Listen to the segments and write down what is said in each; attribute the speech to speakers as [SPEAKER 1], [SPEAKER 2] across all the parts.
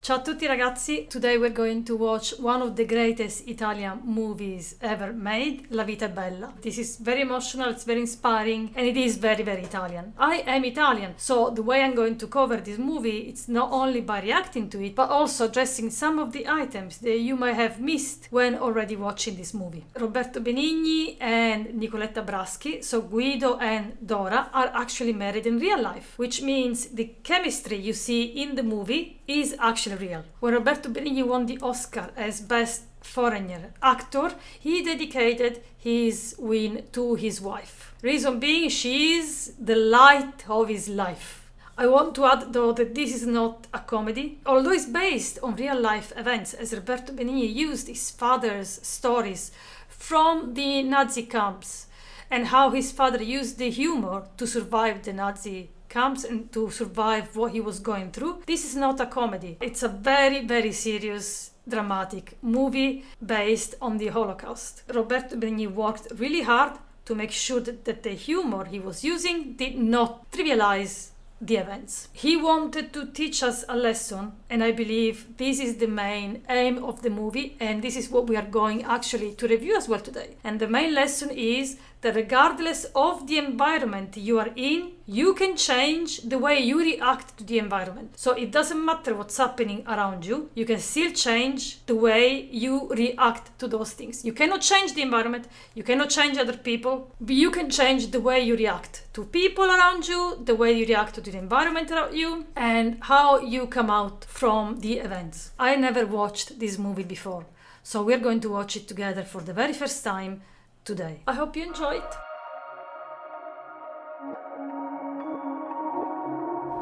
[SPEAKER 1] Ciao a tutti ragazzi, today we're going to watch one of the greatest Italian movies ever made, La Vita è bella. This is very emotional, it's very inspiring, and it is very, very Italian. I am Italian, so the way I'm going to cover this movie, it's not only by reacting to it, but also addressing some of the items that you might have missed when already watching this movie. Roberto Benigni and Nicoletta Braschi, so Guido and Dora, are actually married in real life, which means the chemistry you see in the movie is actually real. When Roberto Benigni won the Oscar as Best Foreigner Actor, he dedicated his win to his wife. Reason being, she is the light of his life. I want to add though that this is not a comedy, although it's based on real life events, as Roberto Benigni used his father's stories from the Nazi camps and how his father used the humor to survive the Nazi camps and to survive what he was going through. This is not a comedy. It's a very, very serious, dramatic movie based on the Holocaust. Roberto Benigni worked really hard to make sure that the humor he was using did not trivialize the events. He wanted to teach us a lesson, and I believe this is the main aim of the movie, and this is what we are going actually to review as well today. And the main lesson is that regardless of the environment you are in, you can change the way you react to the environment. So it doesn't matter what's happening around you, you can still change the way you react to those things. You cannot change the environment, you cannot change other people, but you can change the way you react to people around you, the way you react to the environment around you, and how you come out from the events. I never watched this movie before, so we're going to watch it together for the very first time today. I hope you enjoy it.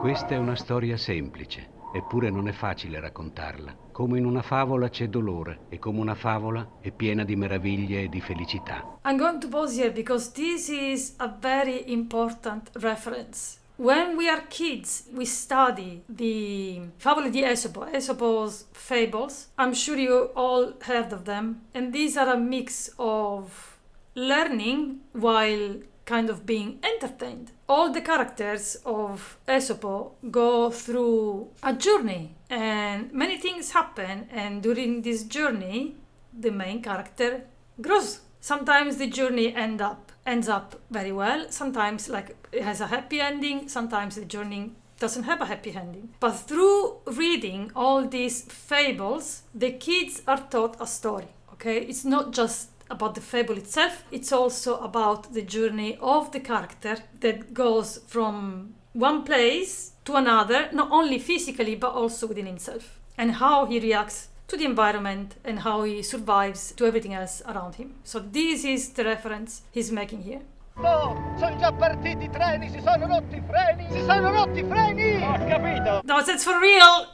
[SPEAKER 2] Questa è una storia semplice, eppure non è facile raccontarla. Come in una favola c'è dolore e come una favola è piena di meraviglie e di felicità.
[SPEAKER 1] I'm going to pause here because this is a very important reference. When we are kids, we study the Favole di Esopo, Esopo's fables. I'm sure you all heard of them. And these are a mix of learning while kind of being entertained. All the characters of Esopo go through a journey and many things happen, and during this journey the main character grows. Sometimes the journey ends up very well, sometimes like it has a happy ending, sometimes the journey doesn't have a happy ending. But through reading all these fables, the kids are taught a story. Okay, it's not just about the fable itself, it's also about the journey of the character that goes from one place to another, not only physically but also within himself, and how he reacts to the environment and how he survives to everything else around him. So this is the reference he's making here.
[SPEAKER 3] No, sono già partiti i treni, si sono rotti i freni! Si sono rotti i freni! Ho capito!
[SPEAKER 1] No, that's for real!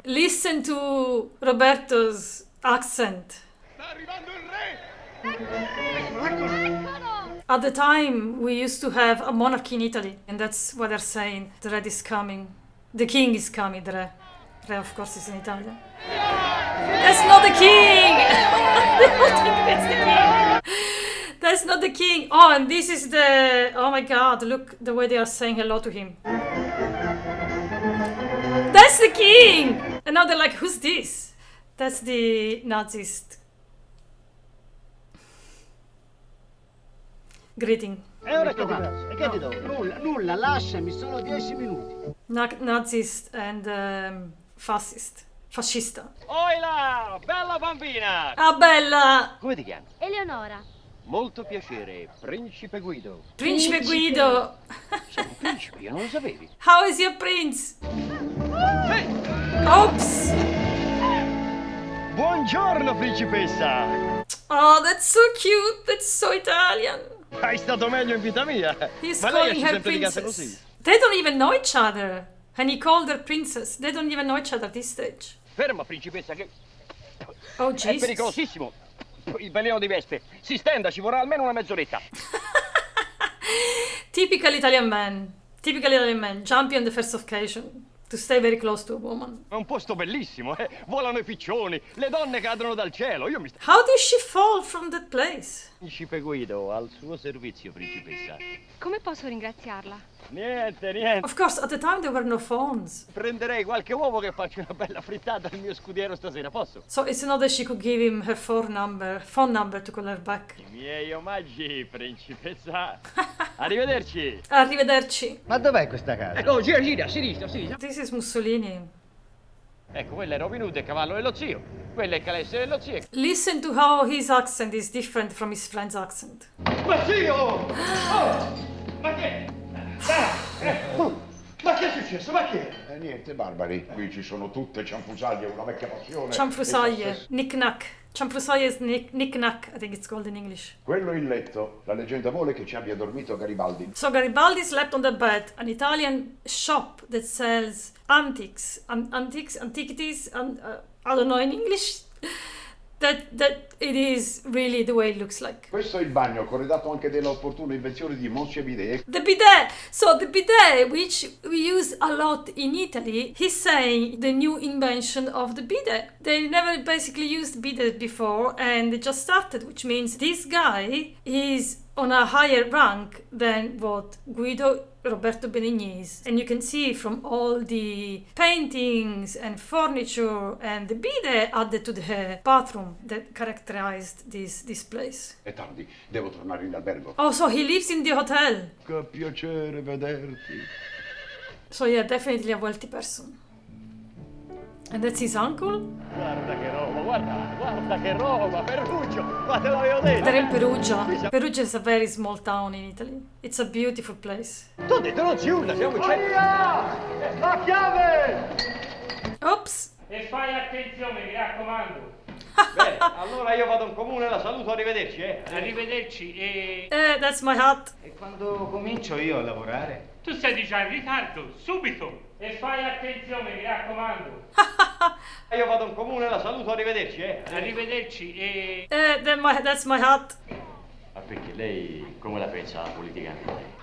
[SPEAKER 1] Listen to Roberto's accent.
[SPEAKER 3] Sta arrivando il re!
[SPEAKER 1] At the time, we used to have a monarchy in Italy, and that's what they're saying. The red is coming. The king is coming, the re. Re, of course, is in Italian. That's not the king! They don't think that's the king. That's not the king. Oh, and this is the... Oh my god, look the way they are saying hello to him. That's the king! And now they're like, who's this? That's the Nazist greeting.
[SPEAKER 3] E ora che ti faccio? E che ti do? Nulla, lasciami, sono 10 minuti.
[SPEAKER 1] Nazist and fascist. Fascista.
[SPEAKER 4] Oi là, bella bambina!
[SPEAKER 1] Ah, bella!
[SPEAKER 4] Come ti chiami?
[SPEAKER 5] Eleonora.
[SPEAKER 4] Molto piacere, Principe Guido.
[SPEAKER 1] Principe Guido!
[SPEAKER 4] Sei un principe, io non lo sapevi.
[SPEAKER 1] How is your prince? Oops!
[SPEAKER 3] Buongiorno, principessa!
[SPEAKER 1] Oh, that's so cute! That's so Italian!
[SPEAKER 3] Hai stato meglio in vita mia!
[SPEAKER 1] He's
[SPEAKER 3] Ma lei
[SPEAKER 1] calling
[SPEAKER 3] esce
[SPEAKER 1] her
[SPEAKER 3] sempre di casa
[SPEAKER 1] princess.
[SPEAKER 3] così?
[SPEAKER 1] They don't even know each other. And he called her princess. They don't even know each other at this stage.
[SPEAKER 4] Ferma, principessa, che
[SPEAKER 1] Oh,
[SPEAKER 4] è
[SPEAKER 1] Jesus.
[SPEAKER 4] pericolosissimo. Il veleno di vespe. Si stenda, ci vorrà almeno una mezz'oretta.
[SPEAKER 1] Typical Italian man. Typical Italian man. Jumping on the first occasion. To stay very close to a woman.
[SPEAKER 4] È un posto bellissimo, eh? Volano i piccioni, le donne cadono dal cielo. Io mi sto...
[SPEAKER 1] How did she fall from that place?
[SPEAKER 4] Principe Guido, al suo servizio, principessa.
[SPEAKER 5] Come posso ringraziarla?
[SPEAKER 4] Niente.
[SPEAKER 1] Of course, at the time there were no phones.
[SPEAKER 4] Prenderei qualche uovo che faccio una bella frittata al mio scudiero stasera, posso?
[SPEAKER 1] So it's not that she could give him her phone number to call her back.
[SPEAKER 4] I miei omaggi, principessa. Arrivederci.
[SPEAKER 1] Arrivederci.
[SPEAKER 3] Ma dov'è questa casa?
[SPEAKER 4] Ecco, gira, a sinistra.
[SPEAKER 1] This is Mussolini.
[SPEAKER 4] Ecco, quello è Robin Hood, il cavallo dello zio. Quello è il calesse dello zio.
[SPEAKER 1] Listen to how his accent is different from his friend's accent.
[SPEAKER 4] Ma zio! Oh! Ma che? Ma che è successo? Ma che?
[SPEAKER 5] Niente, barbari. Qui ci sono tutte cianfrusaglie, una vecchia passione.
[SPEAKER 1] Cianfrusaglie, knick-knack. Cianfrusaglie is knick-knack, I think it's called in English.
[SPEAKER 5] Quello il letto. La leggenda vuole che ci abbia dormito Garibaldi.
[SPEAKER 1] So Garibaldi slept on the bed, an Italian shop that sells antiquities, and I don't know in English. That it is really the way it looks like.
[SPEAKER 5] Questo è il bagno, corredato anche della opportuna invenzione di Monsieur Bidet.
[SPEAKER 1] The bidet! So the bidet, which we use a lot in Italy, he's saying the new invention of the bidet. They never basically used bidet before and they just started, which means this guy is on a higher rank than what Guido Roberto Benigni is. And you can see from all the paintings and furniture and the bidet added to the bathroom that characterized this place.
[SPEAKER 5] È tardi, devo tornare in albergo.
[SPEAKER 1] Oh, so he lives in the hotel.
[SPEAKER 5] Che piacere vederti.
[SPEAKER 1] So yeah, definitely a wealthy person. And that's his uncle?
[SPEAKER 4] Guarda che roba, guarda che roba, Ferruccio, ma te l'avevo detto.
[SPEAKER 1] They're in Perugia. Perugia is a very small town in Italy. It's a beautiful place.
[SPEAKER 4] Tu ho detto non si urla, siamo in centro.
[SPEAKER 3] La chiave!
[SPEAKER 1] Oops!
[SPEAKER 6] E fai attenzione, mi raccomando.
[SPEAKER 4] Bene, allora io vado in comune, la saluto, arrivederci,
[SPEAKER 6] Arrivederci e...
[SPEAKER 1] That's my hat.
[SPEAKER 3] E quando comincio io a lavorare?
[SPEAKER 6] Tu sei già in ritardo, subito. E fai attenzione, mi raccomando.
[SPEAKER 4] Io vado in comune, la saluto, arrivederci,
[SPEAKER 6] Arrivederci e...
[SPEAKER 1] That's my hat.
[SPEAKER 4] Ma perché lei come la pensa la politica?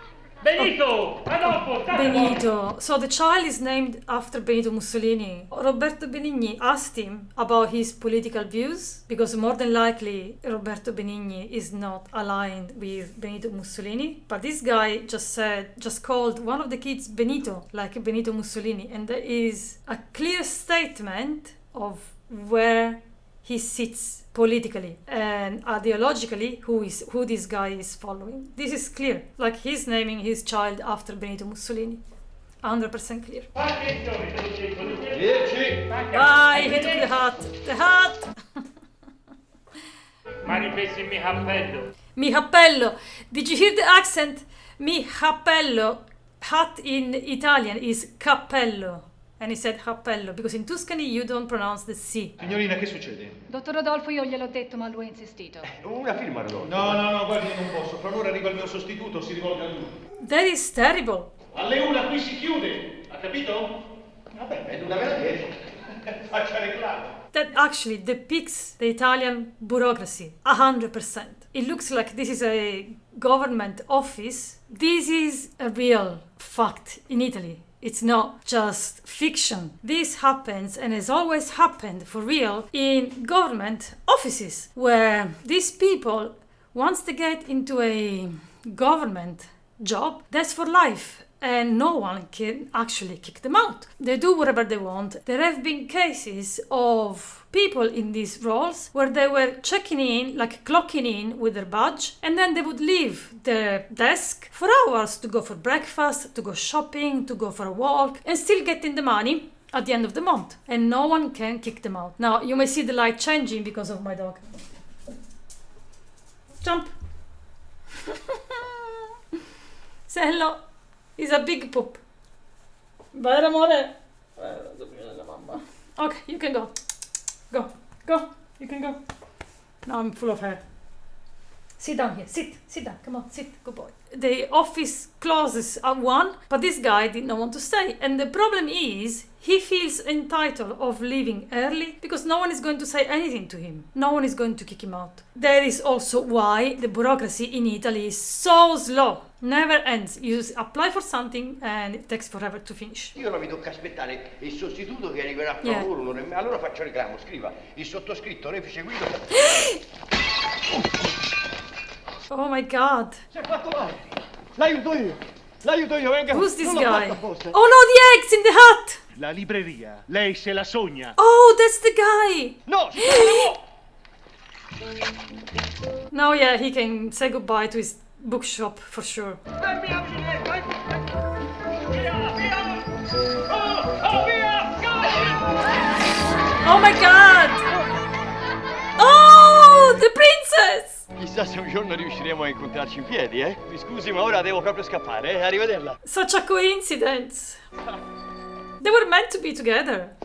[SPEAKER 6] Benito! A dopo!
[SPEAKER 1] Benito. So the child is named after Benito Mussolini. Roberto Benigni asked him about his political views because more than likely Roberto Benigni is not aligned with Benito Mussolini. But this guy just called one of the kids Benito, like Benito Mussolini, and there is a clear statement of where he sits politically and ideologically who this guy is following. This is clear, like he's naming his child after Benito Mussolini. 100% clear.
[SPEAKER 6] Attenzione, te lo dico.
[SPEAKER 1] Ah, he took the hat. The hat!
[SPEAKER 6] Ma ripeti mi cappello.
[SPEAKER 1] Mi cappello. Did you hear the accent? Mi cappello. Hat in Italian is cappello. And he said cappello because in Tuscany you don't pronounce the C.
[SPEAKER 7] Signorina, che succede?
[SPEAKER 8] Dottor Rodolfo, io gliel'ho detto, ma lui ha insistito.
[SPEAKER 4] Una firma, Rodolfo.
[SPEAKER 7] No, guardi, non posso. Fra un'ora arriva il mio sostituto, si rivolga a lui.
[SPEAKER 1] That is terrible.
[SPEAKER 7] Alle una qui si chiude, ha capito?
[SPEAKER 4] Vabbè, è una vera
[SPEAKER 7] Faccia reclamo.
[SPEAKER 1] That actually depicts the Italian bureaucracy 100%. It looks like this is a government office. This is a real fact in Italy. It's not just fiction. This happens and has always happened for real in government offices where these people, once they get into a government job, that's for life. And no one can actually kick them out. They do whatever they want. There have been cases of people in these roles where they were checking in, like clocking in with their badge, and then they would leave their desk for hours to go for breakfast, to go shopping, to go for a walk, and still getting the money at the end of the month. And no one can kick them out. Now, you may see the light changing because of my dog. Jump! Say hello. He's a big poop. Vero amore? Okay, you can go. Go. You can go. Now I'm full of hair. Sit down here. Sit down. Come on, sit. Good boy. The office closes at 1, but this guy did not want to stay. And the problem is, he feels entitled of leaving early because no one is going to say anything to him. No one is going to kick him out. That is also why the bureaucracy in Italy is so slow. Never ends. You apply for something and it takes forever to finish.
[SPEAKER 4] Io non mi tocca aspettare il sostituto che arriverà fra un'ora e allora faccio reclamo, scriva il sottoscritto Refice Guido.
[SPEAKER 1] Oh my god.
[SPEAKER 4] Si è fatto male. L'aiuto io.
[SPEAKER 3] L'aiuto io, venga.
[SPEAKER 1] Who's this
[SPEAKER 3] Non l'ho
[SPEAKER 1] guy?
[SPEAKER 3] fatto apposta.
[SPEAKER 1] Oh no, the eggs in the hut!
[SPEAKER 7] La libreria. Lei se la sogna.
[SPEAKER 1] Oh, that's the guy!
[SPEAKER 3] No,
[SPEAKER 1] Now, yeah, he can say goodbye to his bookshop for sure. Oh my god! Oh, the princess!
[SPEAKER 3] Chissà se un giorno riusciremo a incontrarci in piedi, eh? Mi scusi, ma ora devo proprio scappare, eh? Arrivederla.
[SPEAKER 1] Such a coincidence. They were meant to be together.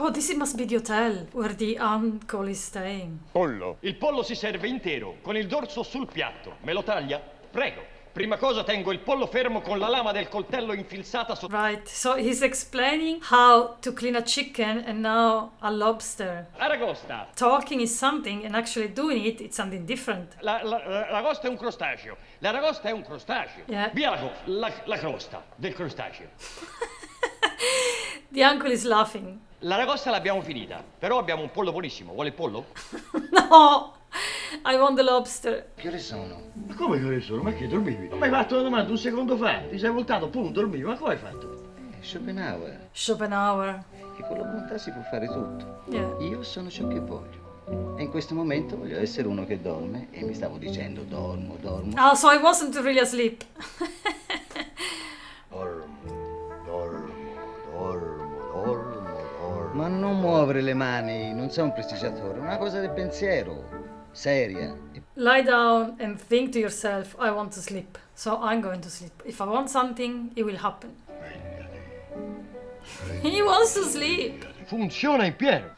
[SPEAKER 1] Oh, this must be the hotel where the uncle is staying.
[SPEAKER 3] Pollo. Il pollo si serve intero, con il dorso sul piatto. Me lo taglia? Prego. Prima cosa tengo il pollo fermo con la lama del coltello infilzata sotto.
[SPEAKER 1] Right, so he's explaining how to clean a chicken and now a lobster.
[SPEAKER 3] Aragosta.
[SPEAKER 1] Talking is something and actually doing it, it's something different.
[SPEAKER 3] L'aragosta è un crostaceo. L'aragosta è un crostaceo.
[SPEAKER 1] Yeah.
[SPEAKER 3] Via la crosta del crostaceo.
[SPEAKER 1] The uncle is laughing.
[SPEAKER 3] L'aragosta l'abbiamo finita, però abbiamo un pollo buonissimo. Vuole il pollo?
[SPEAKER 1] No, I want the lobster.
[SPEAKER 4] Che ore sono?
[SPEAKER 7] Ma come che ore sono? Ma che dormivi? Non mi hai fatto la domanda un secondo fa. Ti sei voltato, pum, dormivi. Ma come hai fatto?
[SPEAKER 4] Schopenhauer.
[SPEAKER 1] Schopenhauer.
[SPEAKER 4] Che con la volontà si può fare tutto.
[SPEAKER 1] Yeah.
[SPEAKER 4] Io sono ciò che voglio. E in questo momento voglio essere uno che dorme e mi stavo dicendo dormo.
[SPEAKER 1] Oh, so I wasn't really asleep.
[SPEAKER 4] Ma non muovere le mani, non sei un prestigiatore, è una cosa del pensiero, seria.
[SPEAKER 1] Lie down and think to yourself, I want to sleep. So I'm going to sleep. If I want something, it will happen. He wants to sleep.
[SPEAKER 3] Funziona in pieno.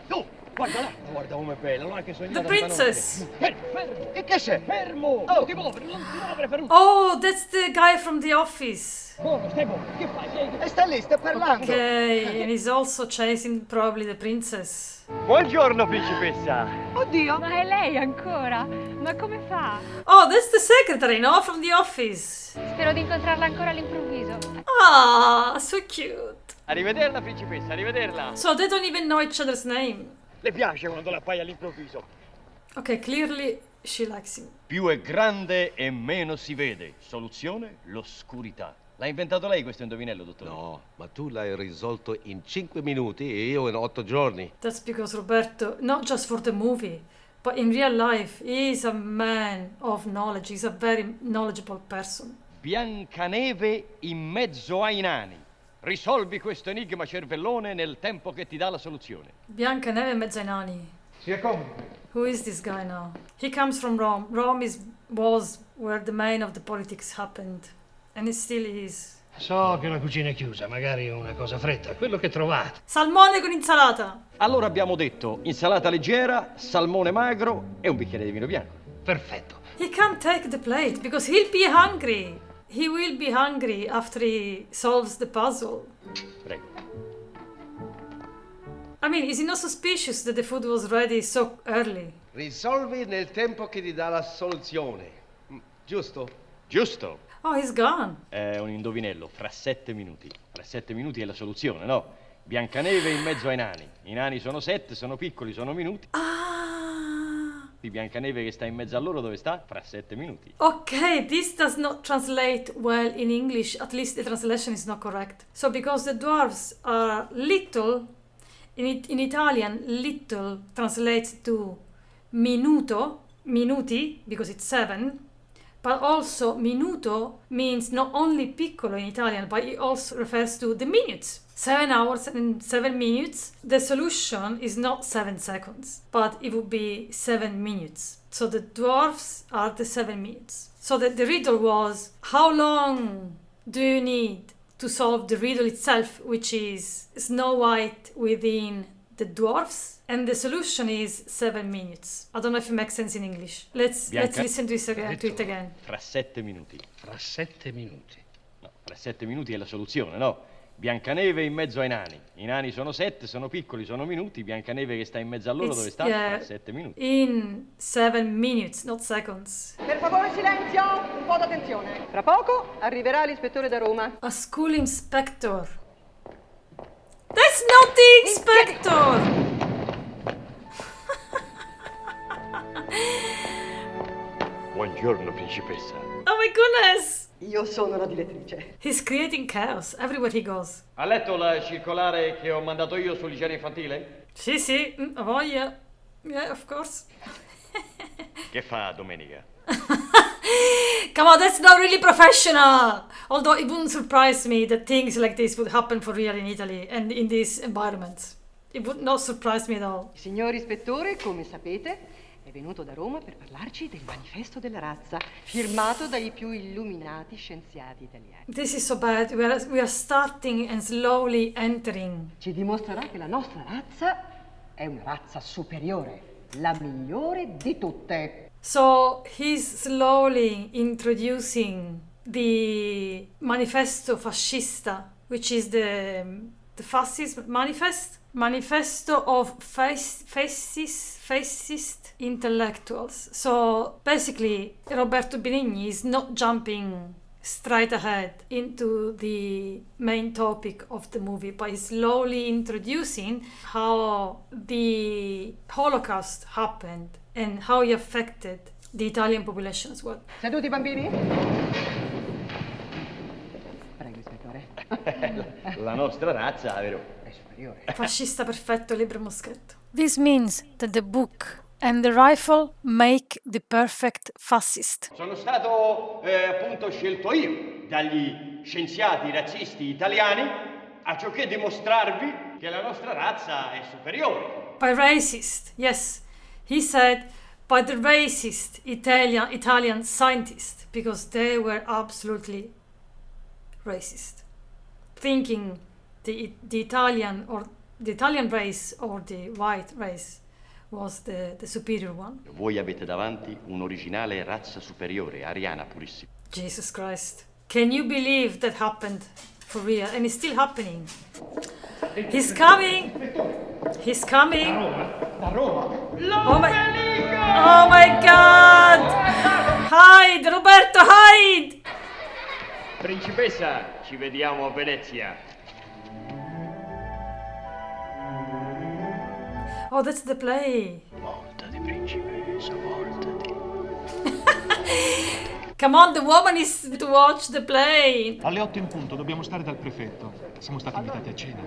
[SPEAKER 3] Oh, guarda là, guarda com'è bella, non è che sono
[SPEAKER 1] The princess.
[SPEAKER 3] Fermo. E che c'è? Fermo. Oh, ti muovere, non ti muovere per un...
[SPEAKER 1] Oh, that's the guy from the office.
[SPEAKER 3] Buono, stai buono. Che fai?
[SPEAKER 9] E sta lì, sta parlando.
[SPEAKER 1] Okay, and he's also chasing probably the princess.
[SPEAKER 3] Buongiorno, principessa.
[SPEAKER 8] Oddio! Ma è lei ancora? Ma come fa?
[SPEAKER 1] Oh, that's the secretary, no? From the office.
[SPEAKER 8] Spero di incontrarla ancora all'improvviso.
[SPEAKER 1] Ah, so cute.
[SPEAKER 3] Arrivederla, principessa, arrivederla.
[SPEAKER 1] So they don't even know each other's name.
[SPEAKER 3] Le piace quando la fai all'improvviso.
[SPEAKER 1] Okay, clearly she likes him.
[SPEAKER 3] Più è grande e meno si vede. Soluzione? L'oscurità. L'ha inventato lei questo indovinello, dottore?
[SPEAKER 10] No, ma tu l'hai risolto in 5 minuti e io in 8 giorni.
[SPEAKER 1] That's because Roberto, not just for the movie, but in real life, he is a man of knowledge. He's a very knowledgeable person.
[SPEAKER 3] Biancaneve in mezzo ai nani. Risolvi questo enigma cervellone nel tempo che ti dà la soluzione.
[SPEAKER 1] Biancaneve in mezzo ai nani.
[SPEAKER 7] Si accomodi.
[SPEAKER 1] Who is this guy now? He comes from Rome. Rome was where the main of the politics happened. And it still is.
[SPEAKER 7] So che la cucina è chiusa, magari una cosa fredda, quello che trovate.
[SPEAKER 1] Salmone con insalata.
[SPEAKER 3] Allora abbiamo detto insalata leggera, salmone magro e un bicchiere di vino bianco.
[SPEAKER 7] Perfetto.
[SPEAKER 1] He can't take the plate because he'll be hungry. He will be hungry after he solves the puzzle.
[SPEAKER 3] Prego.
[SPEAKER 1] I mean, is he not suspicious that the food was ready so early?
[SPEAKER 10] Risolvi nel tempo che ti dà la soluzione. Giusto?
[SPEAKER 3] Giusto.
[SPEAKER 1] Oh, he's gone.
[SPEAKER 3] È un indovinello, fra 7 minuti. Fra 7 minuti è la soluzione, no? Biancaneve in mezzo ai nani. I nani sono 7, sono piccoli, sono minuti.
[SPEAKER 1] Ah.
[SPEAKER 3] Di Biancaneve che sta in mezzo a loro dove sta? Fra 7 minuti.
[SPEAKER 1] Okay, this does not translate well in English. At least the translation is not correct. So because the dwarves are little, in Italian, little translates to minuto, minuti, because it's 7. But also minuto means not only piccolo in Italian, but it also refers to the minutes. 7 hours and 7 minutes. The solution is not 7 seconds, but it would be 7 minutes. So the dwarfs are the 7 minutes. So the riddle was, how long do you need to solve the riddle itself, which is Snow White within the dwarfs? And the solution is 7 minutes. I don't know if it makes sense in English. Let's listen to it again.
[SPEAKER 3] Fra 7 minuti.
[SPEAKER 7] Fra 7 minuti.
[SPEAKER 3] No, fra 7 minuti è la soluzione, no? Biancaneve in mezzo ai nani. I nani sono 7, sono piccoli, sono minuti. Biancaneve che sta in mezzo a loro dove sta? Fra 7 minuti.
[SPEAKER 1] In 7 minutes, not seconds.
[SPEAKER 11] Per favore silenzio, un po' d'attenzione. Fra poco arriverà l'ispettore da Roma.
[SPEAKER 1] A school inspector. That's not the inspector!
[SPEAKER 3] Buongiorno, principessa.
[SPEAKER 1] Oh my goodness!
[SPEAKER 11] Io sono la direttrice.
[SPEAKER 1] He's creating chaos everywhere he goes.
[SPEAKER 3] Ha letto la circolare che ho mandato io sull'igiene infantile?
[SPEAKER 1] Sì, a voglia. Yeah, of course.
[SPEAKER 3] Che fa domenica?
[SPEAKER 1] Come on, that's not really professional. Although it wouldn't surprise me that things like this would happen for real in Italy and in these environments. It would not surprise me at all.
[SPEAKER 11] Il signor ispettore, come sapete, è venuto da Roma per parlarci del manifesto della razza, firmato dai più illuminati scienziati italiani.
[SPEAKER 1] This is so bad. We are starting and slowly entering.
[SPEAKER 11] Ci dimostrerà che la nostra razza è una razza superiore, la migliore di tutte.
[SPEAKER 1] So he's slowly introducing the manifesto fascista, which is the fascist manifesto of fascist intellectuals. So basically, Roberto Benigni is not jumping straight ahead into the main topic of the movie, but he's slowly introducing how the Holocaust happened and how it affected the Italian population as well.
[SPEAKER 11] Seduti bambini? Prego, ispettore.
[SPEAKER 3] La nostra razza, vero?
[SPEAKER 11] È superiore.
[SPEAKER 1] Fascista perfetto, libero moschetto. This means that the book and the rifle make the perfect fascist.
[SPEAKER 3] Sono stato appunto scelto io dagli scienziati razzisti italiani a ciò che dimostrarvi che la nostra razza è superiore.
[SPEAKER 1] By racist, yes. He said by the racist Italian scientists, because they were absolutely racist, thinking the Italian race or the white race was the superior one.
[SPEAKER 3] Voi avete davanti un'originale razza superiore, ariana purissima.
[SPEAKER 1] Jesus Christ. Can you believe that happened for real? And it's still happening. He's coming. He's coming.
[SPEAKER 7] Da Roma.
[SPEAKER 1] Oh my God! Hide, Roberto, hide!
[SPEAKER 3] Principessa, ci vediamo a Venezia.
[SPEAKER 1] Oh, that's the play.
[SPEAKER 3] Voltati, principessa, voltati.
[SPEAKER 1] Come on, the woman is to watch the play.
[SPEAKER 9] Alle 8 in punto dobbiamo stare dal prefetto. Siamo stati invitati a cena.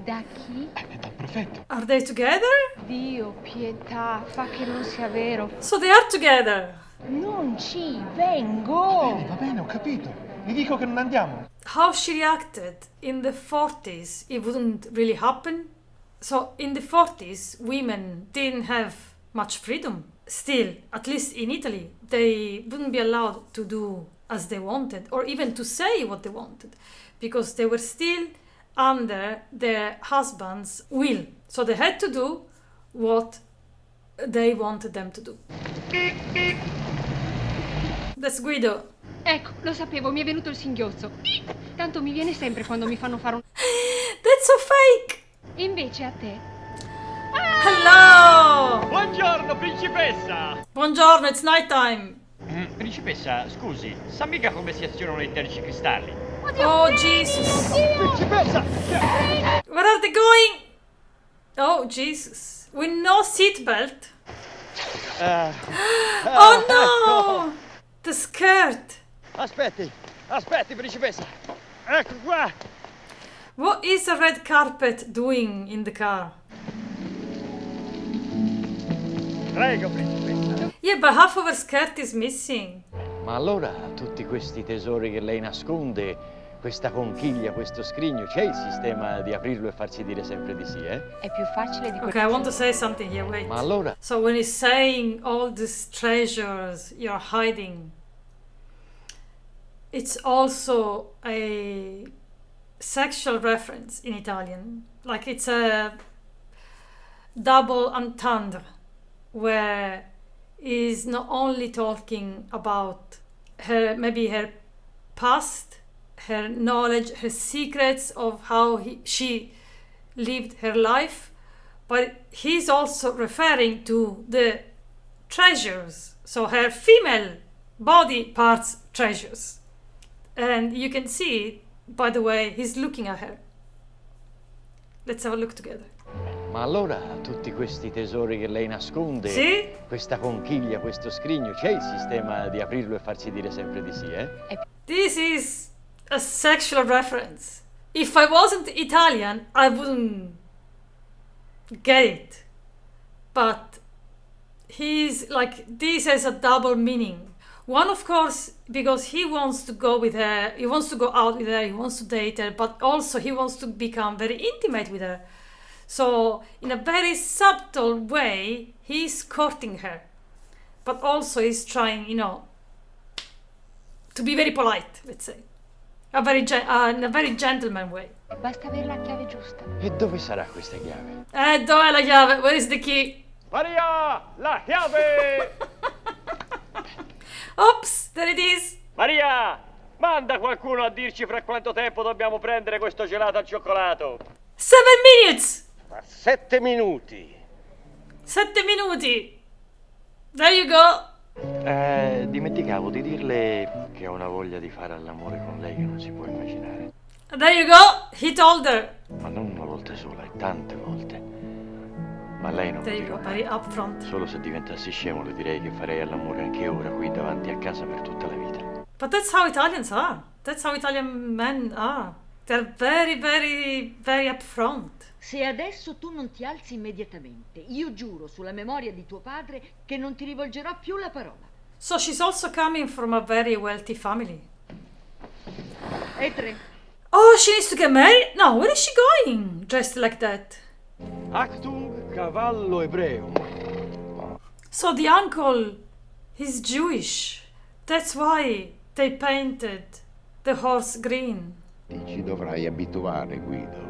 [SPEAKER 8] Da chi?
[SPEAKER 9] Dal prefetto.
[SPEAKER 1] Are they together?
[SPEAKER 8] Dio, pietà, fa che non sia vero.
[SPEAKER 1] So they are together.
[SPEAKER 8] Non ci vengo.
[SPEAKER 9] Va bene, ho capito. Gli dico che non andiamo.
[SPEAKER 1] How she reacted in the 40s, it wouldn't really happen. So in the 40s, women didn't have much freedom. Still, at least in Italy, they wouldn't be allowed to do as they wanted or even to say what they wanted because they were still under their husband's will. So they had to do what they wanted them to do. That's Guido.
[SPEAKER 8] Ecco, lo sapevo, mi è venuto il singhiozzo. Tanto mi viene sempre quando mi fanno fare un...
[SPEAKER 1] That's so fake!
[SPEAKER 8] Invece a te.
[SPEAKER 1] Hello!
[SPEAKER 3] Buongiorno, principessa!
[SPEAKER 1] Buongiorno, it's night time.
[SPEAKER 3] Principessa, scusi, sa mica come si azionano i tergicristalli?
[SPEAKER 1] Oh, Jesus!
[SPEAKER 3] Principessa!
[SPEAKER 1] Where are they going? Oh, Jesus. With no seatbelt? Oh no! The skirt!
[SPEAKER 3] Aspetti, principessa! Ecco qua!
[SPEAKER 1] What is a red carpet doing in the car?
[SPEAKER 3] Prego, principessa.
[SPEAKER 1] Yeah, but half of her skirt is missing.
[SPEAKER 3] Ma allora, tutti questi tesori che lei nasconde, questa conchiglia, questo scrigno, c'è il sistema di aprirlo e farsi dire sempre di sì, eh?
[SPEAKER 8] È più facile di
[SPEAKER 1] Okay, I want to say something here, wait.
[SPEAKER 3] Ma allora?
[SPEAKER 1] So when he's saying all these treasures you're hiding, it's also a sexual reference in Italian. Like it's a double entendre where he's not only talking about her, maybe her past, her knowledge, her secrets of how she lived her life, but he's also referring to the treasures, so her female body parts treasures. And you can see, by the way, he's looking at her. Let's have a look together.
[SPEAKER 12] Ma allora tutti questi tesori che lei nasconde,
[SPEAKER 1] sì?
[SPEAKER 12] Questa conchiglia, questo scrigno, c'è il sistema di aprirlo e farsi dire sempre di sì, eh?
[SPEAKER 1] This is a sexual reference. If I wasn't Italian, I wouldn't get it. But he's like, this has a double meaning. One, of course, because he wants to go with her, he wants to go out with her, he wants to date her, but also he wants to become very intimate with her. So, in a very subtle way, he's courting her. But also he's trying, to be very polite, let's say. In a very gentleman way.
[SPEAKER 8] Basta avere la chiave giusta.
[SPEAKER 12] E dove sarà questa chiave?
[SPEAKER 1] Dov'è la chiave? Where is the key?
[SPEAKER 3] Maria, la chiave!
[SPEAKER 1] Oops, there it is.
[SPEAKER 3] Maria, manda qualcuno a dirci fra quanto tempo dobbiamo prendere questo gelato al cioccolato.
[SPEAKER 1] 7 minutes!
[SPEAKER 3] Ma 7 minuti.
[SPEAKER 1] 7 minuti. There you go.
[SPEAKER 12] Dimenticavo di dirle che ho una voglia di fare all'amore con lei che non si può immaginare.
[SPEAKER 1] There you go. He told her.
[SPEAKER 12] Ma non una volta sola, tante volte. Ma lei non
[SPEAKER 1] There
[SPEAKER 12] lo
[SPEAKER 1] you go,
[SPEAKER 12] dirà
[SPEAKER 1] very
[SPEAKER 12] mai.
[SPEAKER 1] upfront.
[SPEAKER 12] Solo se diventassi scemo le direi che farei all'amore anche ora, qui davanti a casa per tutta la vita.
[SPEAKER 1] But that's how Italians are. That's how Italian men are. They're very, very, very upfront.
[SPEAKER 13] Se adesso tu non ti alzi immediatamente, io giuro sulla memoria di tuo padre che non ti rivolgerò più la parola.
[SPEAKER 1] So she's also coming from a very wealthy family.
[SPEAKER 13] E 3.
[SPEAKER 1] Oh, she needs to get married? No, where is she going? Dressed like that.
[SPEAKER 10] Actum cavallo ebreo.
[SPEAKER 1] So the uncle, he's Jewish. That's why they painted the horse green.
[SPEAKER 5] Ti ci dovrai abituare, Guido.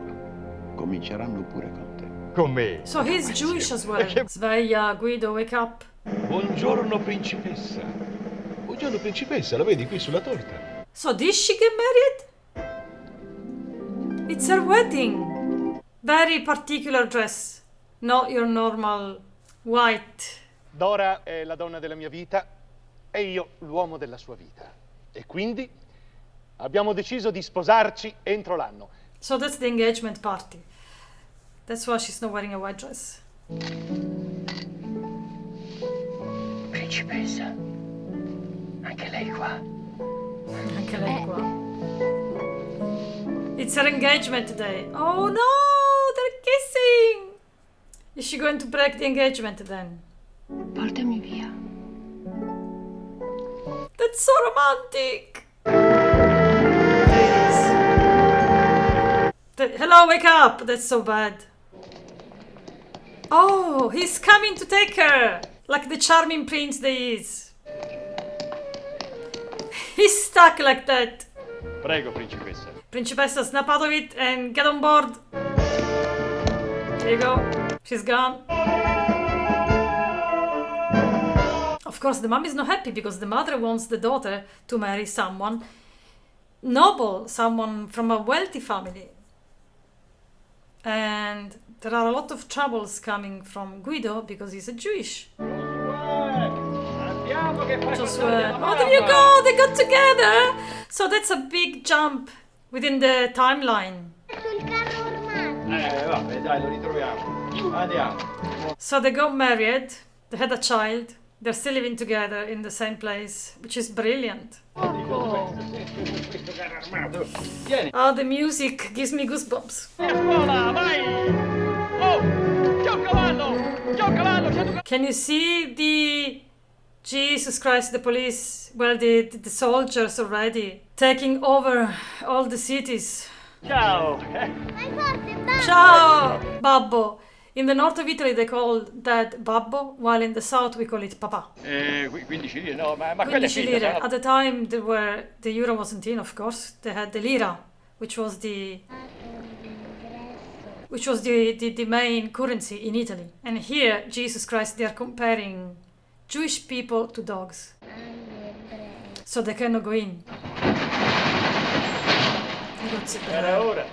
[SPEAKER 5] Cominceranno pure con te.
[SPEAKER 10] Con me.
[SPEAKER 1] So he's Jewish as well. Sveglia, Guido, wake up.
[SPEAKER 9] Buongiorno principessa. Buongiorno principessa, la vedi qui sulla torta?
[SPEAKER 1] So did she get married? It's her wedding. Very particular dress. Not your normal white.
[SPEAKER 9] Dora è la donna della mia vita e io l'uomo della sua vita. E quindi abbiamo deciso di sposarci entro l'anno.
[SPEAKER 1] So that's the engagement party. That's why she's not wearing a white dress.
[SPEAKER 12] Principessa, anche lei qua.
[SPEAKER 1] Anche lei qua. It's her engagement today. Oh no, they're kissing. Is she going to break the engagement then?
[SPEAKER 8] Portami via.
[SPEAKER 1] That's so romantic. There it is. Hello, wake up. That's so bad. Oh, he's coming to take her. Like the charming prince that he is. He's stuck like that.
[SPEAKER 3] Prego, principessa.
[SPEAKER 1] Principessa, snap out of it and get on board. There you go. She's gone. Of course, the mom is not happy because the mother wants the daughter to marry someone noble, someone from a wealthy family. And there are a lot of troubles coming from Guido because he's a Jewish. Giosué. Oh, there you go! They got together! So that's a big jump within the timeline.
[SPEAKER 10] Vabbè, dai, lo ritroviamo. Andiamo.
[SPEAKER 1] So they got married, they had a child, they're still living together in the same place, which is brilliant. Oh, the music gives me goosebumps. Can you see the Jesus Christ, the police, well, the soldiers already taking over all the cities?
[SPEAKER 3] Ciao.
[SPEAKER 1] Ciao, Babbo. In the north of Italy they call that Babbo, while in the south we call it Papà.
[SPEAKER 3] 15 lire, no, ma quella è
[SPEAKER 1] 15
[SPEAKER 3] finta.
[SPEAKER 1] lire. At the time the euro wasn't in, of course. They had the lira, which was the main currency in Italy. And here, Jesus Christ, they are comparing Jewish people to dogs. So they cannot go in.
[SPEAKER 3] Era ora.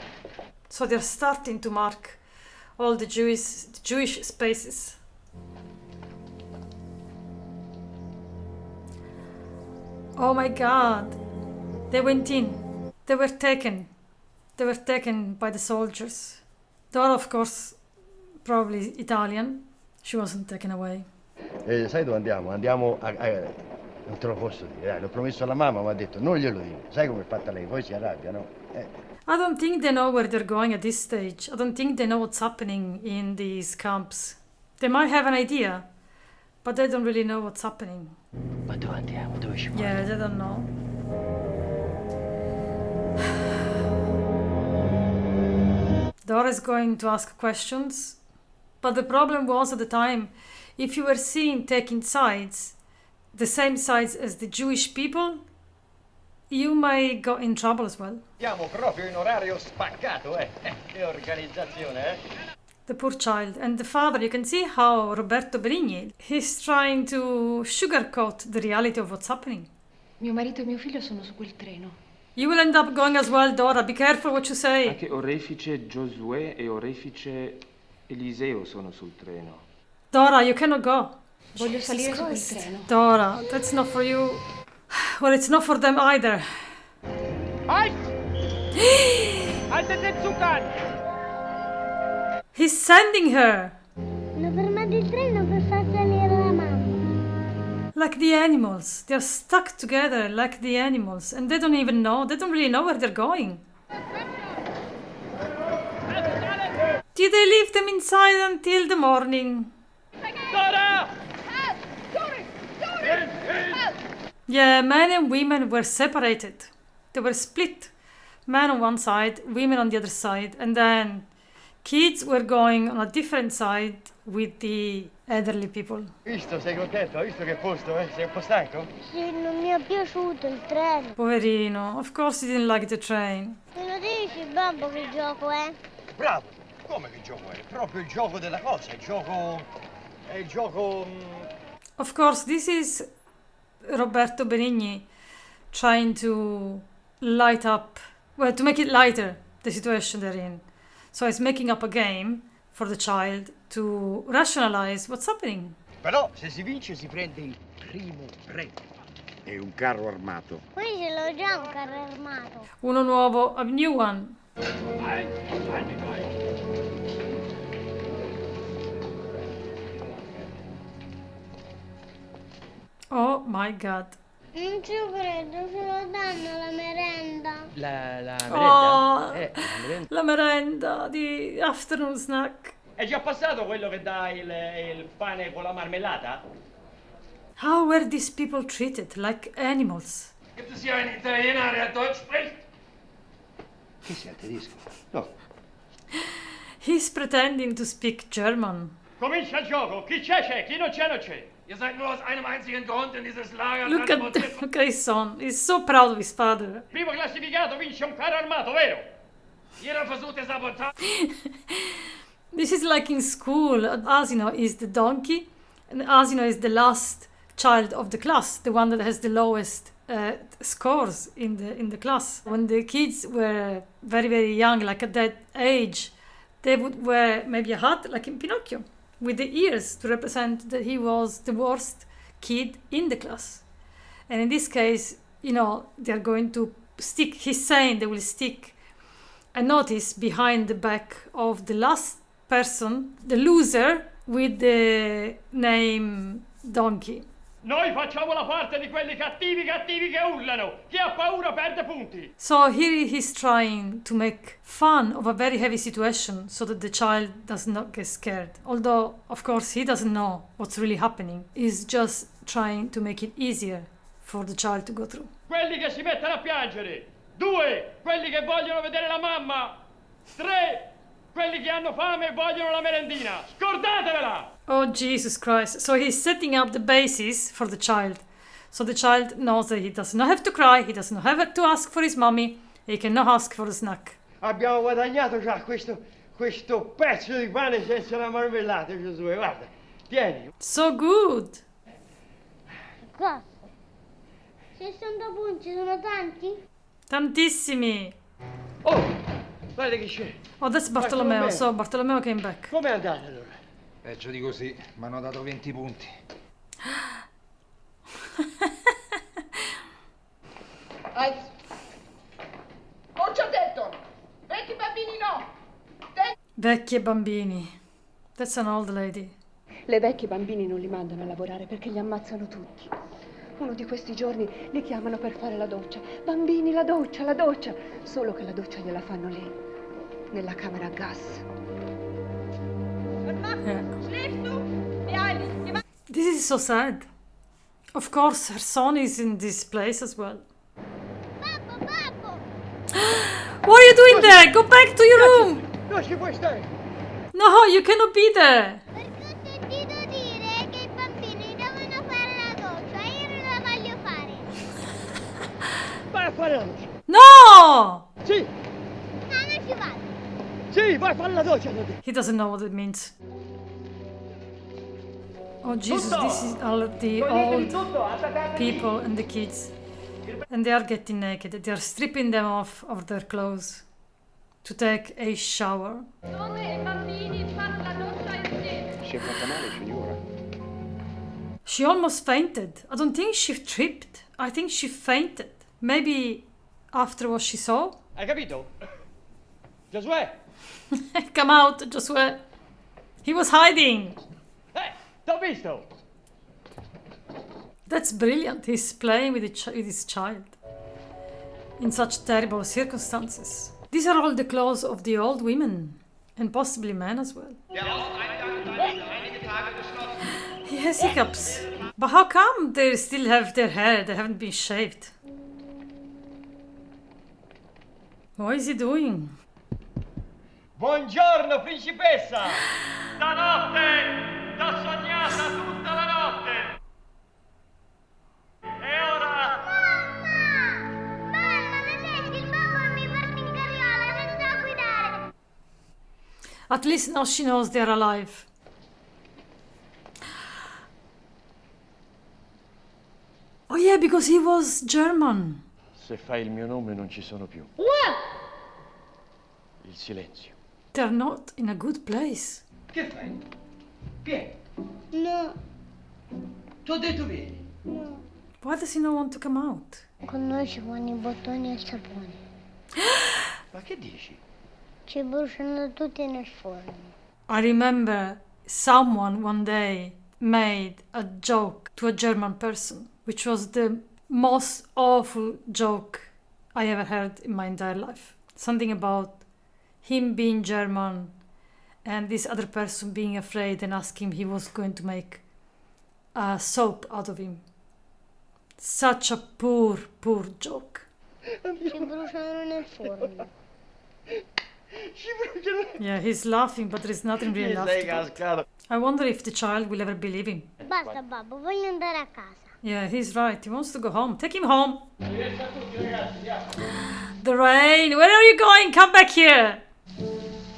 [SPEAKER 1] So they're starting to mark all the Jewish spaces. Oh my God! They went in. They were taken. They were taken by the soldiers. Dora, of course, probably Italian. She wasn't taken away.
[SPEAKER 7] Sai dove andiamo? Andiamo non te lo posso dire, dai, l'ho promesso alla mamma, ma ha detto non glielo dire. Sai com'è fatta lei, poi si arrabbia, no?
[SPEAKER 1] I don't think they know where they're going at this stage. I don't think they know what's happening in these camps. They might have an idea, but they don't really know what's happening.
[SPEAKER 12] Ma dove andiamo? Dove ci
[SPEAKER 1] Yeah, they don't know. Dora is going to ask questions, but the problem was at the time, if you were seen taking sides, the same sides as the Jewish people, you might go in trouble as well.
[SPEAKER 4] Siamo proprio in orario spaccato, Che organizzazione,
[SPEAKER 1] The poor child. And the father, you can see how Roberto Benigni, he's trying to sugarcoat the reality of what's happening.
[SPEAKER 8] Mio marito e mio figlio sono su quel treno.
[SPEAKER 1] You will end up going as well, Dora. Be careful what you say.
[SPEAKER 14] Anche orefice Giosué e orefice Eliseo sono sul treno.
[SPEAKER 1] Dora, you cannot go.
[SPEAKER 8] Voglio salire su quel treno.
[SPEAKER 1] Dora, that's not for you. Well, it's not for them either.
[SPEAKER 6] Halt! Haltet den Zug an!
[SPEAKER 1] He's sending her.
[SPEAKER 15] Hanno fermato il treno per far salire la mamma.
[SPEAKER 1] Like the animals. They're stuck together like the animals. And they don't even know. They don't really know where they're going. Did they leave them inside until the morning?
[SPEAKER 6] Dora!
[SPEAKER 1] Yeah, men and women were separated. They were split. Men on one side, women on the other side. And then kids were going on a different side with the elderly people.
[SPEAKER 7] Visto, sei contento? Hai visto che posto, Sei un po' stanco?
[SPEAKER 15] Sì, non mi è piaciuto il treno.
[SPEAKER 1] Poverino, of course he didn't like the train.
[SPEAKER 15] Me lo dici, babbo, che gioco è?
[SPEAKER 4] Bravo! Come che gioco è? Proprio il gioco della cosa, il gioco... è il gioco...
[SPEAKER 1] Of course, this is Roberto Benigni trying to light up, well, to make it lighter, the situation they're in. So he's making up a game for the child to rationalize what's happening.
[SPEAKER 4] Però se si vince si prende il primo premio.
[SPEAKER 5] E un carro armato.
[SPEAKER 15] Qui ce l'ho già un carro armato.
[SPEAKER 1] Uno nuovo, a new one. Oh my god.
[SPEAKER 15] Non ci credo, ce lo danno la merenda.
[SPEAKER 4] La merenda?
[SPEAKER 1] Oh,
[SPEAKER 4] La merenda.
[SPEAKER 1] la merenda di afternoon snack.
[SPEAKER 3] È già passato quello che dà il pane con la marmellata?
[SPEAKER 1] How were these people treated? Like animals?
[SPEAKER 6] Gibt es hier einen Italiener, der Deutsch spricht?
[SPEAKER 7] Che sei tedesco? No.
[SPEAKER 1] He's pretending to speak German.
[SPEAKER 3] Comincia il gioco, chi c'è, chi non c'è non c'è.
[SPEAKER 6] Ihr seid nur aus einem einzigen Grund in dieses Lager
[SPEAKER 1] Look
[SPEAKER 6] transportiert.
[SPEAKER 1] at his son. He's so proud of his father.
[SPEAKER 3] Primo classificato vince un carro armato, vero?
[SPEAKER 6] Jeder versucht der Sabotage.
[SPEAKER 1] This is like in school. Asino is the donkey, and Asino is the last child of the class, the one that has the lowest scores in the class. When the kids were very, very young, like at that age, they would wear maybe a hat, like in Pinocchio, with the ears to represent that he was the worst kid in the class. And in this case, they're going to stick, he's saying they will stick a notice behind the back of the last person, the loser, with the name Donkey.
[SPEAKER 3] Noi facciamo la parte di quelli cattivi che urlano. Chi ha paura perde punti.
[SPEAKER 1] So here he's trying to make fun of a very heavy situation so that the child does not get scared. Although, of course, he doesn't know what's really happening. He's just trying to make it easier for the child to go through.
[SPEAKER 3] Quelli che si mettono a piangere. 2, quelli che vogliono vedere la mamma. 3, quelli che hanno fame e vogliono la merendina. Scordatevela!
[SPEAKER 1] Oh, Jesus Christ. So he's setting up the basis for the child. So the child knows that he does not have to cry, he does not have to ask for his mommy, he cannot ask for a snack.
[SPEAKER 7] Abbiamo guadagnato già questo pezzo di pane senza la marmellata, Giosué, guarda. Tieni.
[SPEAKER 1] So good.
[SPEAKER 15] Cosa? 60 punti sono tanti?
[SPEAKER 1] Tantissimi.
[SPEAKER 7] Oh, guarda che c'è.
[SPEAKER 1] Oh, that's Bartolomeo. So Bartolomeo came back.
[SPEAKER 7] Com'è andata allora?
[SPEAKER 16] Peggio di così, mi hanno dato 20 punti.
[SPEAKER 13] Ho già detto! Vecchi bambini no!
[SPEAKER 1] Vecchi e bambini. That's an old lady.
[SPEAKER 17] Le vecchie bambini non li mandano a lavorare perché li ammazzano tutti. Uno di questi giorni li chiamano per fare la doccia. Bambini, la doccia, la doccia. Solo che la doccia gliela fanno lì, nella camera a gas.
[SPEAKER 1] This is so sad. Of course, her son is in this place as well. What are you doing there? Go back to your room!
[SPEAKER 3] Non ci puoi stare!
[SPEAKER 1] No, you cannot be there!
[SPEAKER 15] Perché ho sentito dire che i bambini devono fare la doccia e io non la voglio fare.
[SPEAKER 3] Vai a fare la doccia!
[SPEAKER 1] No!
[SPEAKER 3] Sì!
[SPEAKER 15] No, non ci vado.
[SPEAKER 3] Sì, vai a fare la doccia!
[SPEAKER 1] He doesn't know what it means. Oh Jesus, this is all the old people and the kids. And they are getting naked. They are stripping them off of their clothes to take a shower.
[SPEAKER 5] Si è fatta male, signora?
[SPEAKER 1] She almost fainted. I don't think she tripped. I think she fainted. Maybe after what she saw.
[SPEAKER 3] Hai capito? Giosué!
[SPEAKER 1] Come out, Giosué. He was hiding.
[SPEAKER 3] T'ho visto!
[SPEAKER 1] That's brilliant. He's playing with his child in such terrible circumstances. These are all the clothes of the old women and possibly men as well. He has hiccups. But how come they still have their hair? They haven't been shaved. What is he doing?
[SPEAKER 3] Buongiorno, principessa! Stanotte t'ho sognata tutta la notte! E ora...
[SPEAKER 15] Mamma, non esci, il babbo mi porta in carriola, non so guidare.
[SPEAKER 1] At least now she knows they're alive. Oh yeah, because he was German.
[SPEAKER 12] Se fai il mio nome non ci sono più. Il silenzio.
[SPEAKER 1] They're not in a good place.
[SPEAKER 3] Che fai? Vieni.
[SPEAKER 15] No,
[SPEAKER 3] T'ho detto vieni.
[SPEAKER 15] no.
[SPEAKER 1] Why does he not want to come out?
[SPEAKER 15] Con noi ci fanno i bottoni e il sapone.
[SPEAKER 3] Ma che dici?
[SPEAKER 15] Ci bruciano tutti nel forno.
[SPEAKER 1] I remember someone one day made a joke to a German person, which was the most awful joke I ever heard in my entire life. Something about him being German and this other person being afraid and asking him he was going to make a soap out of him. Such a poor joke.
[SPEAKER 15] Ci bruciano nel forno.
[SPEAKER 1] Yeah, he's laughing, but there is nothing really
[SPEAKER 3] Sei
[SPEAKER 1] laughing.
[SPEAKER 3] cascato.
[SPEAKER 1] I wonder if the child will ever believe him.
[SPEAKER 15] Basta, babbo, voglio andare a casa.
[SPEAKER 1] Yeah, he's right. He wants to go home. Take him home. The rain. Where are you going? Come back here.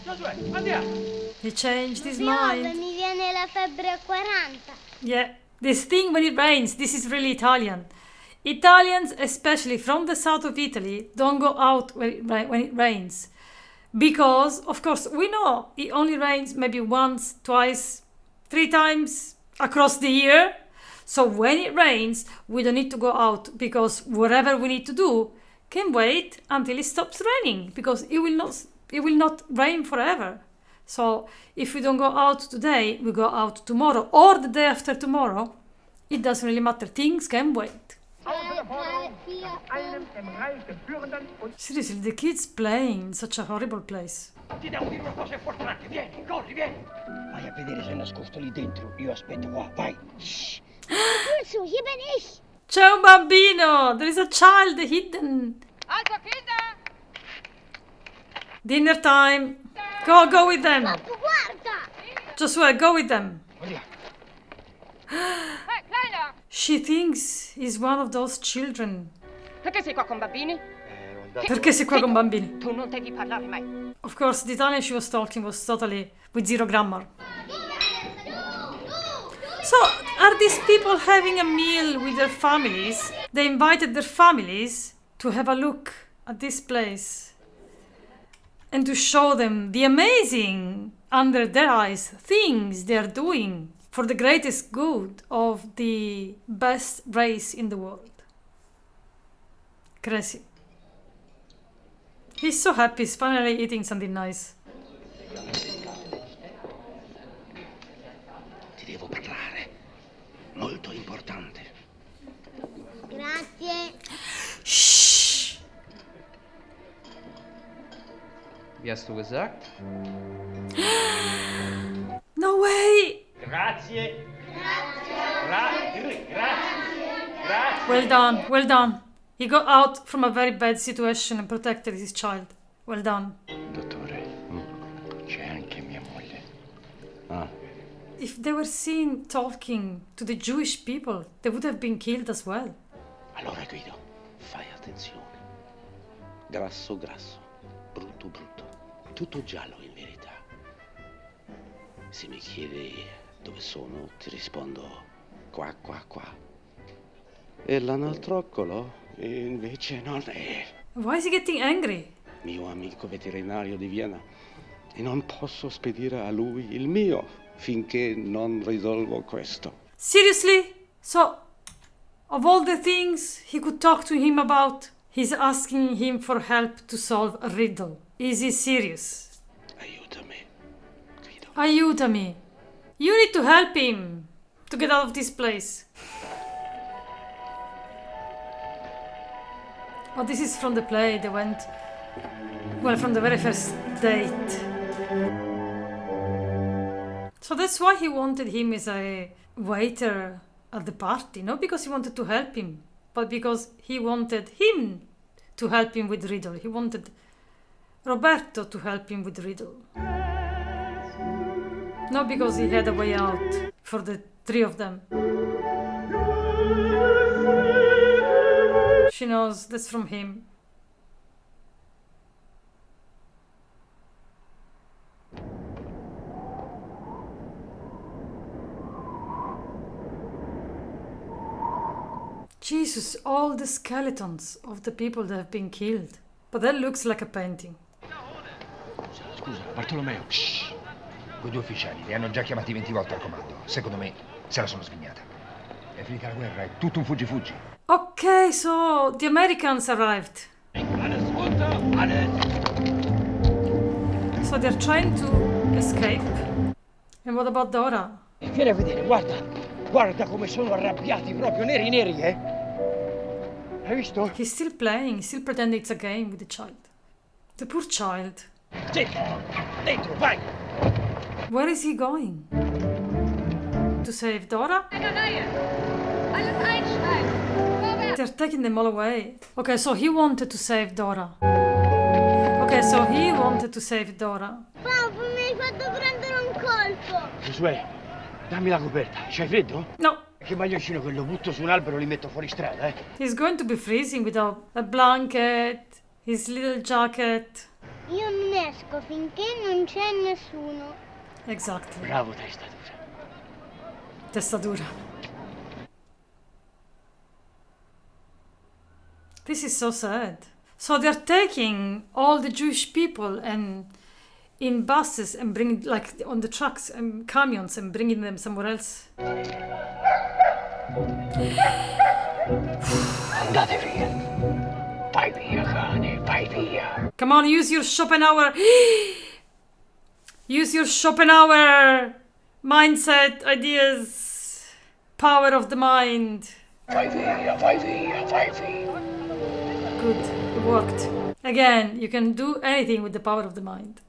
[SPEAKER 3] Giosué, andiamo.
[SPEAKER 1] He changed his
[SPEAKER 15] Piove,
[SPEAKER 1] mind.
[SPEAKER 15] mi viene la febbre a 40.
[SPEAKER 1] Yeah, this thing when it rains, this is really Italian. Italians, especially from the south of Italy, don't go out when it rains. Because, of course, we know it only rains maybe once, twice, 3 times across the year. So when it rains, we don't need to go out because whatever we need to do can wait until it stops raining because it will not rain forever. So if we don't go out today, we go out tomorrow or the day after tomorrow. It doesn't really matter. Things can wait. Seriously, the kids playing in such a horrible place.
[SPEAKER 3] Ti devo dire una cosa importante. Vieni, corri, vieni. Vai a vedere se è nascosto lì dentro. Io aspetto qua, vai. Shh.
[SPEAKER 15] Su, hier
[SPEAKER 1] C'è un bambino! There is a child hidden.
[SPEAKER 8] Also, Kinder!
[SPEAKER 1] Dinner time. Go with them.
[SPEAKER 15] guarda!
[SPEAKER 1] Josué, go with them.
[SPEAKER 8] Kleiner!
[SPEAKER 1] She thinks he's one of those children.
[SPEAKER 8] Perché sei qua con bambini?
[SPEAKER 1] Perché sei qua con bambini?
[SPEAKER 8] Tu non devi parlare mai.
[SPEAKER 1] Of course, the Italian she was talking was totally with zero grammar. So, are these people having a meal with their families? They invited their families to have a look at this place and to show them the amazing, under their eyes, things they are doing for the greatest good of the best race in the world. Crazy. He's so happy, he's finally eating something nice.
[SPEAKER 10] Wie hast du gesagt?
[SPEAKER 1] No way!
[SPEAKER 3] Grazie. Grazie.
[SPEAKER 1] Well done, well done. He got out from a very bad situation and protected his child. Well done.
[SPEAKER 4] Dottore, c'è anche mia moglie. Ah,
[SPEAKER 1] If they were seen talking to the Jewish people, they would have been killed as well.
[SPEAKER 18] Allora Guido, fai attenzione. Grasso, grasso. Brutto, brutto. Tutto giallo in verità. Se mi chiedi dove sono, ti rispondo qua, qua, qua. E l'analtroccolo invece non è.
[SPEAKER 1] Why is he getting angry?
[SPEAKER 18] Mio amico veterinario di Vienna. E non posso spedire a lui il mio finché non risolvo questo.
[SPEAKER 1] Seriously? So, of all the things he could talk to him about, he's asking him for help to solve a riddle. Is he serious? Aiutami. You need to help him to get out of this place. Oh, this is from the play. They went, well, from the very first date. So that's why he wanted him as a waiter at the party. Not because he wanted to help him, but because he wanted him to help him with riddle. He wanted Roberto to help him with riddle. Not because he had a way out for the three of them. She knows that's from him. Jesus, all the skeletons of the people that have been killed. But that looks like a painting.
[SPEAKER 16] Scusa, Bartolomeo. Shh. Quei due ufficiali li hanno già chiamati 20 volte al comando. Secondo me se la sono svignata. È finita la guerra, è tutto un fuggi-fuggi.
[SPEAKER 1] Okay, so the Americans arrived. So they're trying to escape. And what about Dora?
[SPEAKER 4] Vieni a vedere, guarda. Guarda come sono arrabbiati, proprio neri neri, eh? Hai visto?
[SPEAKER 1] He's still playing, he's still pretending it's a game with the child. The poor child.
[SPEAKER 4] Sì, dentro, vai!
[SPEAKER 1] Where is he going? To save Dora? They're taking them all away. Okay, so he wanted to save Dora. Okay, so he wanted to save Dora.
[SPEAKER 15] Papà, mi hai fatto prendere un colpo.
[SPEAKER 4] Giosué, dammi la coperta. C'hai freddo?
[SPEAKER 1] No.
[SPEAKER 4] Che maglioncino che lo butto su un albero e li metto fuori strada, eh?
[SPEAKER 1] He's going to be freezing without a blanket, his little jacket.
[SPEAKER 15] Io non esco finché non c'è nessuno.
[SPEAKER 1] Exactly.
[SPEAKER 4] Bravo, testa dura.
[SPEAKER 1] Testa dura. This is so sad. So they're taking all the Jewish people and in buses and bringing, like on the trucks and camions and bringing them somewhere else.
[SPEAKER 18] Andate via. Vai via, cane, vai via.
[SPEAKER 1] Come on, use your Schopenhauer. Use your Schopenhauer mindset, ideas, power of the mind.
[SPEAKER 18] Vai via, vai via, vai via.
[SPEAKER 1] Good, it worked. Again, you can do anything with the power of the mind.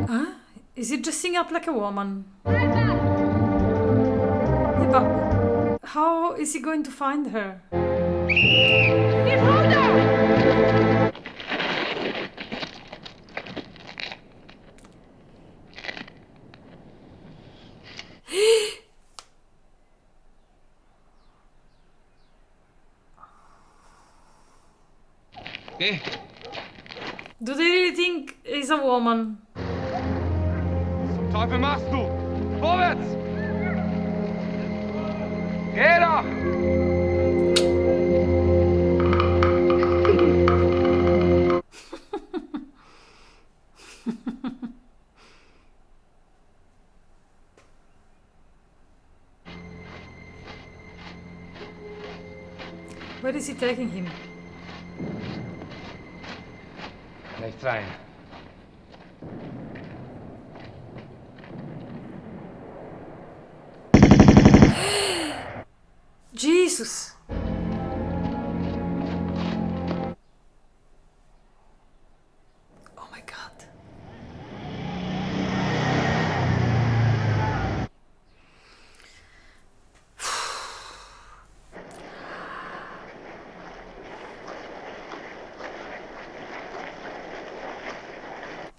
[SPEAKER 1] Huh? Is he dressing up like a woman? Yeah, but how is he going to find her? Do they really think he's a woman?
[SPEAKER 19] Zum Teufel machst du? Vorwärts! Geh doch!
[SPEAKER 1] Where is he taking him?
[SPEAKER 16] Lei train.
[SPEAKER 1] Jesus!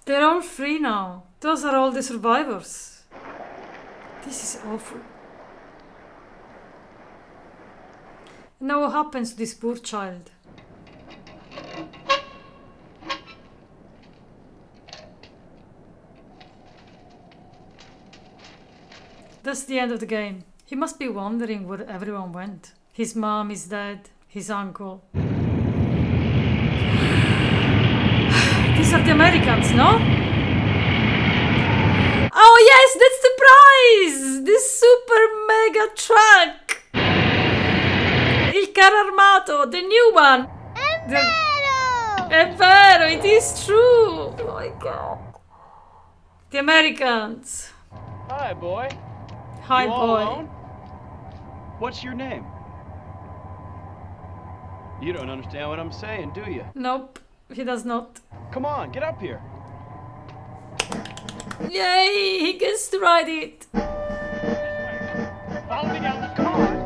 [SPEAKER 1] They're all free now. Those are all the survivors. This is awful. Now what happens to this poor child? That's the end of the game. He must be wondering where everyone went. His mom is dead. His uncle. These are the Americans, no? Oh yes, that's the prize! This super mega truck! Il carro armato, the new one! È vero, it is true! Oh my god. The Americans.
[SPEAKER 20] Hi, boy.
[SPEAKER 1] Hi,
[SPEAKER 20] you
[SPEAKER 1] boy.
[SPEAKER 20] All alone? What's your name? You don't understand what I'm saying, do you?
[SPEAKER 1] Nope, he does not.
[SPEAKER 20] Come on, get up here.
[SPEAKER 1] Yay, he gets to ride it.
[SPEAKER 20] Follow me down the car.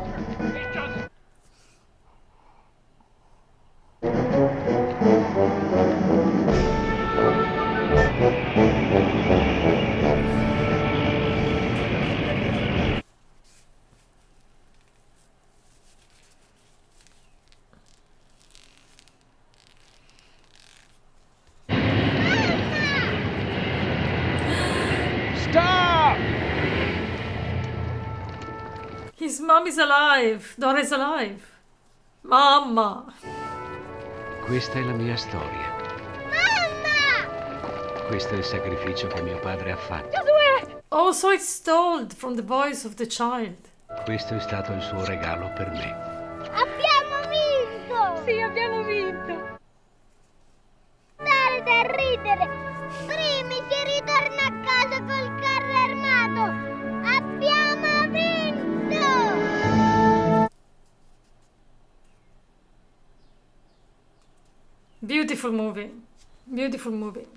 [SPEAKER 1] Stop! His mom is alive. Dora is alive. Mamma.
[SPEAKER 2] Questa è la mia storia. Questo è il sacrificio che mio padre ha fatto.
[SPEAKER 1] Giosué! Oh, so it's told from the voice of the child.
[SPEAKER 2] Questo è stato il suo regalo per me.
[SPEAKER 15] Abbiamo vinto!
[SPEAKER 8] Sì, abbiamo vinto!
[SPEAKER 15] Starete a ridere! Primi si ritorna a casa col carro armato! Abbiamo vinto!
[SPEAKER 1] Beautiful movie. Beautiful movie.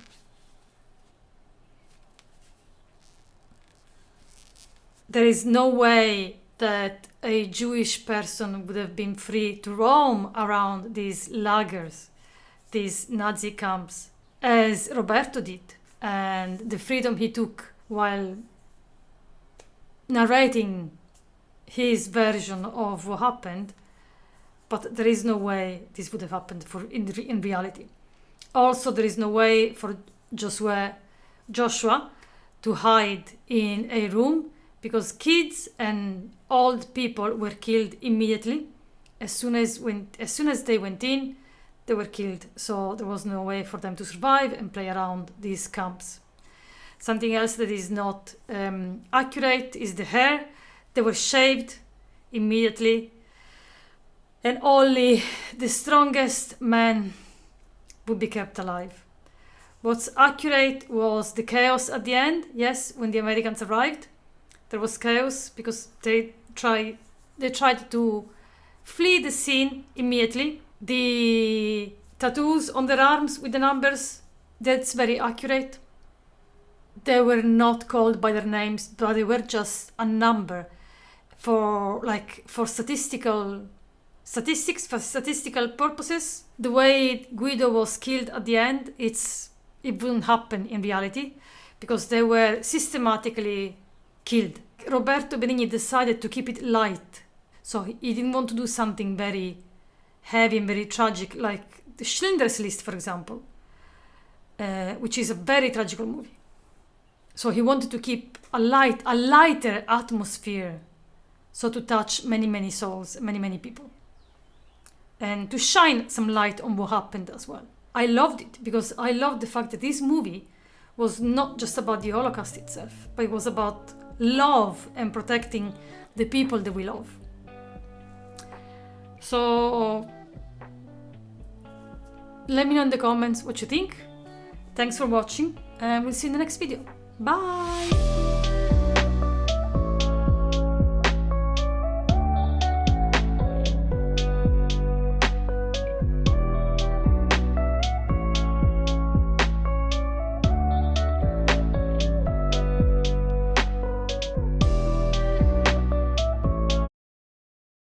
[SPEAKER 1] There is no way that a Jewish person would have been free to roam around these lagers, these Nazi camps, as Roberto did, and the freedom he took while narrating his version of what happened. But there is no way this would have happened in reality. Also, there is no way for Joshua to hide in a room, because kids and old people were killed immediately. As soon as they went in, they were killed. So there was no way for them to survive and play around these camps. Something else that is not accurate is the hair. They were shaved immediately, and only the strongest men would be kept alive. What's accurate was the chaos at the end. Yes, when the Americans arrived, there was chaos because they tried to flee the scene immediately. The tattoos on their arms with the numbers, that's very accurate. They were not called by their names, but they were just a number for statistical purposes. The way Guido was killed at the end, it wouldn't happen in reality because they were systematically killed. Roberto Benigni decided to keep it light, so he didn't want to do something very heavy and very tragic, like the Schindler's List, for example, which is a very tragical movie. So he wanted to keep a lighter atmosphere, so to touch many souls, many people, and to shine some light on what happened as well. I loved it because I loved the fact that this movie was not just about the Holocaust itself, but it was about love and protecting the people that we love. So let me know in the comments what you think. Thanks for watching, and we'll see you in the next video. Bye!